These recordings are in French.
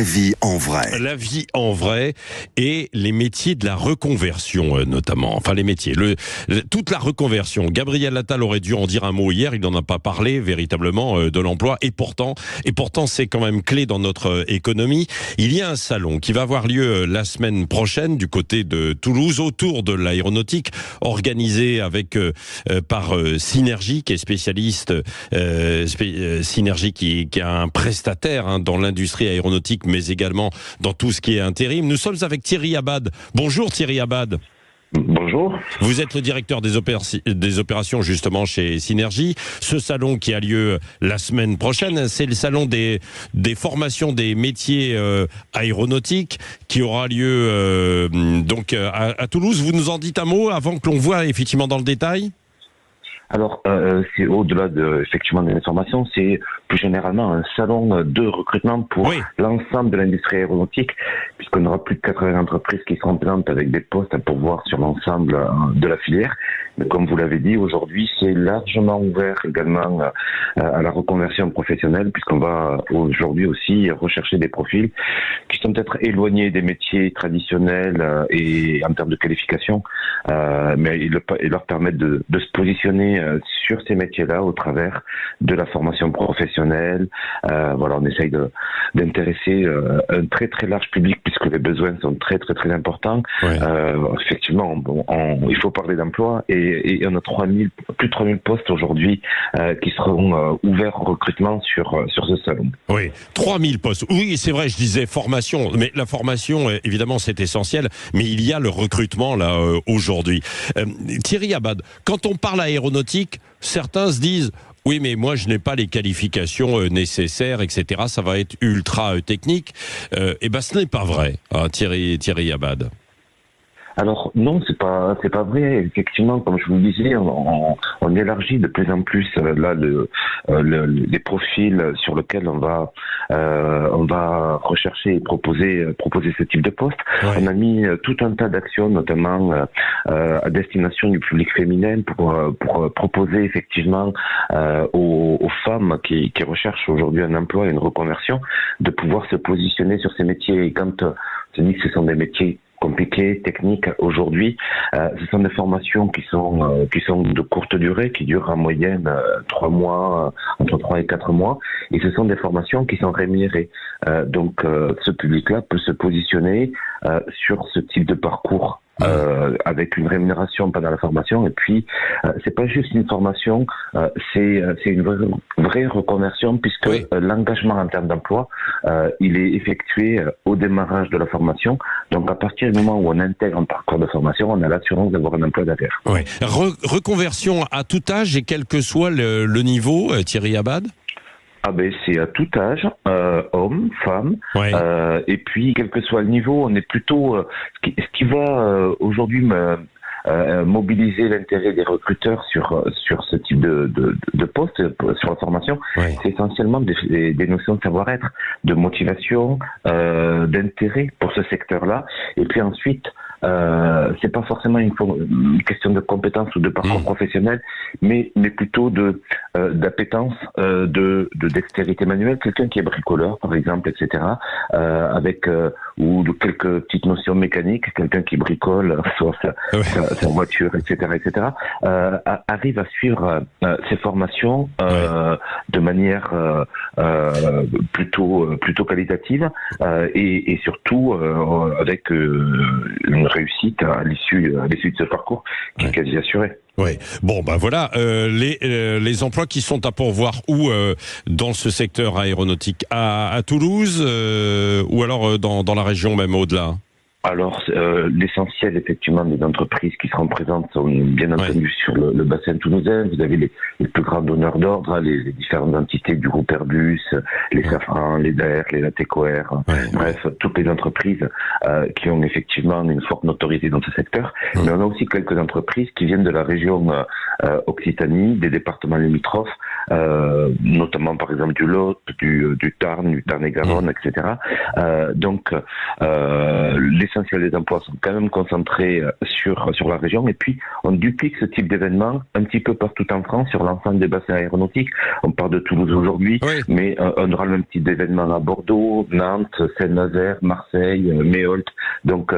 vie en vrai. La vie en vrai et les métiers de la reconversion notamment. Enfin les métiers, toute la reconversion. Gabriel Attal aurait dû en dire un mot hier, il n'en a pas parlé véritablement de l'emploi et pourtant c'est quand même clé dans notre économie. Il y a un salon qui va avoir lieu la semaine prochaine du côté de Toulouse autour de l'aéronautique, organisé par Synergie qui est spécialiste, Synergie qui a un prestataire dans l'industrie aéronautique mais également dans tout ce qui est intérim. Nous sommes avec Thierry Abad. Bonjour Thierry Abad. Bonjour. Vous êtes le directeur des opérations justement chez Synergie. Ce salon qui a lieu la semaine prochaine, c'est le salon des formations des métiers aéronautiques qui aura lieu à Toulouse. Vous nous en dites un mot avant que l'on voit effectivement dans le détail ? Alors, c'est au-delà effectivement des informations, c'est plus généralement un salon de recrutement pour l'ensemble de l'industrie aéronautique, puisqu'on aura plus de 80 entreprises qui seront présentes avec des postes à pourvoir sur l'ensemble de la filière. Mais comme vous l'avez dit, aujourd'hui, c'est largement ouvert également à la reconversion professionnelle, puisqu'on va aujourd'hui aussi rechercher des profils qui sont peut-être éloignés des métiers traditionnels et en termes de qualification, mais ils leur permettent de se positionner sur ces métiers-là au travers de la formation professionnelle. On essaye d'intéresser un très très large public puisque les besoins sont très très très importants. Effectivement, il faut parler d'emploi et on a plus de 3000 postes aujourd'hui qui seront ouverts au recrutement sur ce salon. Oui, 3000 postes. Oui, c'est vrai, je disais formation, mais la formation, évidemment, c'est essentiel, mais il y a le recrutement là aujourd'hui. Thierry Abad, quand on parle aéronautique, certains se disent « Oui, mais moi, je n'ai pas les qualifications nécessaires, etc. Ça va être ultra technique. » ce n'est pas vrai, Thierry Abad. Alors non, c'est pas vrai. Effectivement, comme je vous le disais, on élargit de plus en plus les profils sur lesquels on va rechercher et proposer ce type de poste. On a mis tout un tas d'actions, notamment à destination du public féminin, pour proposer effectivement aux femmes qui recherchent aujourd'hui un emploi et une reconversion de pouvoir se positionner sur ces métiers. Et quand on se dit que ce sont des métiers compliquées, techniques. Aujourd'hui, ce sont des formations qui sont de courte durée, qui durent en moyenne 3 mois, entre 3 et 4 mois, et ce sont des formations qui sont rémunérées. Donc, ce public-là peut se positionner sur ce type de parcours. Avec une rémunération pendant la formation, et puis c'est pas juste une formation, c'est une vraie reconversion, puisque l'engagement en termes d'emploi il est effectué au démarrage de la formation. Donc à partir du moment où on intègre un parcours de formation, on a l'assurance d'avoir un emploi derrière. Reconversion à tout âge et quel que soit le niveau, Thierry Abad. C'est à tout âge, hommes, femmes, et puis quel que soit le niveau, on est plutôt ce qui va aujourd'hui mobiliser l'intérêt des recruteurs sur ce type de poste, sur la formation, c'est essentiellement des notions de savoir-être, de motivation, d'intérêt pour ce secteur-là, et puis ensuite c'est pas forcément une question de compétences ou de parcours professionnel, mais plutôt d'appétence, de dextérité manuelle, quelqu'un qui est bricoleur par exemple, etc., ou de quelques petites notions mécaniques, quelqu'un qui bricole soit sa voiture, etc., arrive à suivre ces formations de manière plutôt qualitative et surtout avec une réussite à l'issue de ce parcours qui est quasi assurée. Les emplois qui sont à pourvoir où dans ce secteur aéronautique à Toulouse ou alors dans la région même au-delà? Alors, l'essentiel, effectivement, des entreprises qui seront présentes sont bien entendu sur le bassin toulousain. Vous avez les plus grands donneurs d'ordre, les différentes entités du groupe Airbus, les Safran, les Daher, les Latécoère, bref, toutes les entreprises qui ont effectivement une forte notoriété dans ce secteur. Mais on a aussi quelques entreprises qui viennent de la région Occitanie, des départements limitrophes, notamment par exemple du Lot, du Tarn et Garonne, etc. Donc, l'essentiel des emplois sont quand même concentrés sur la région. Et puis, on duplique ce type d'événement un petit peu partout en France, sur l'ensemble des bassins aéronautiques. On parle de Toulouse aujourd'hui, mais on aura le même type d'événement à Bordeaux, Nantes, Saint-Nazaire, Marseille, Méholt. Donc,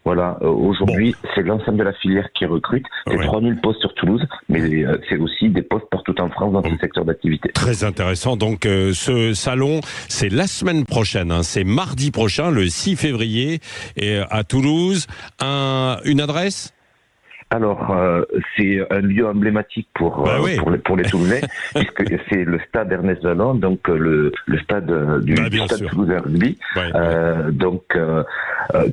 voilà, aujourd'hui, c'est l'ensemble de la filière qui recrute. C'est 3000 postes sur Toulouse, mais c'est aussi des postes partout en France dans ce secteur d'activité. Très intéressant. Donc, ce salon, c'est la semaine prochaine. C'est mardi prochain, le 6 février, et à Toulouse. Une adresse ? Alors, c'est un lieu emblématique pour les Toulousains, puisque c'est le stade Ernest Vallon, donc le stade du stade Toulousain Rugby.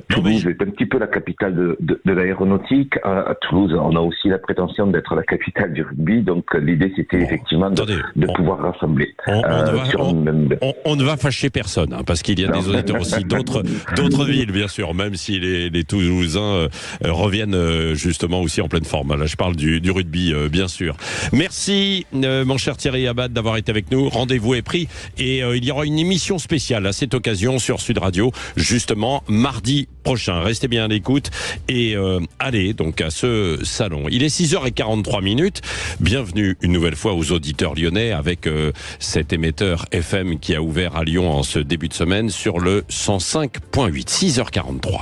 Toulouse est un petit peu la capitale de l'aéronautique. À Toulouse, on a aussi la prétention d'être la capitale du rugby, donc l'idée c'était effectivement de pouvoir rassembler. On ne va fâcher personne, parce qu'il y a des auditeurs aussi d'autres villes, bien sûr, même si les Toulousains reviennent justement aussi en pleine forme. Là, je parle du rugby, bien sûr. Merci, mon cher Thierry Abad, d'avoir été avec nous. Rendez-vous est pris et il y aura une émission spéciale à cette occasion sur Sud Radio, justement, mardi prochain. Restez bien à l'écoute et allez donc à ce salon. Il est 6h43. Bienvenue une nouvelle fois aux auditeurs lyonnais avec cet émetteur FM qui a ouvert à Lyon en ce début de semaine sur le 105.8. 6h43.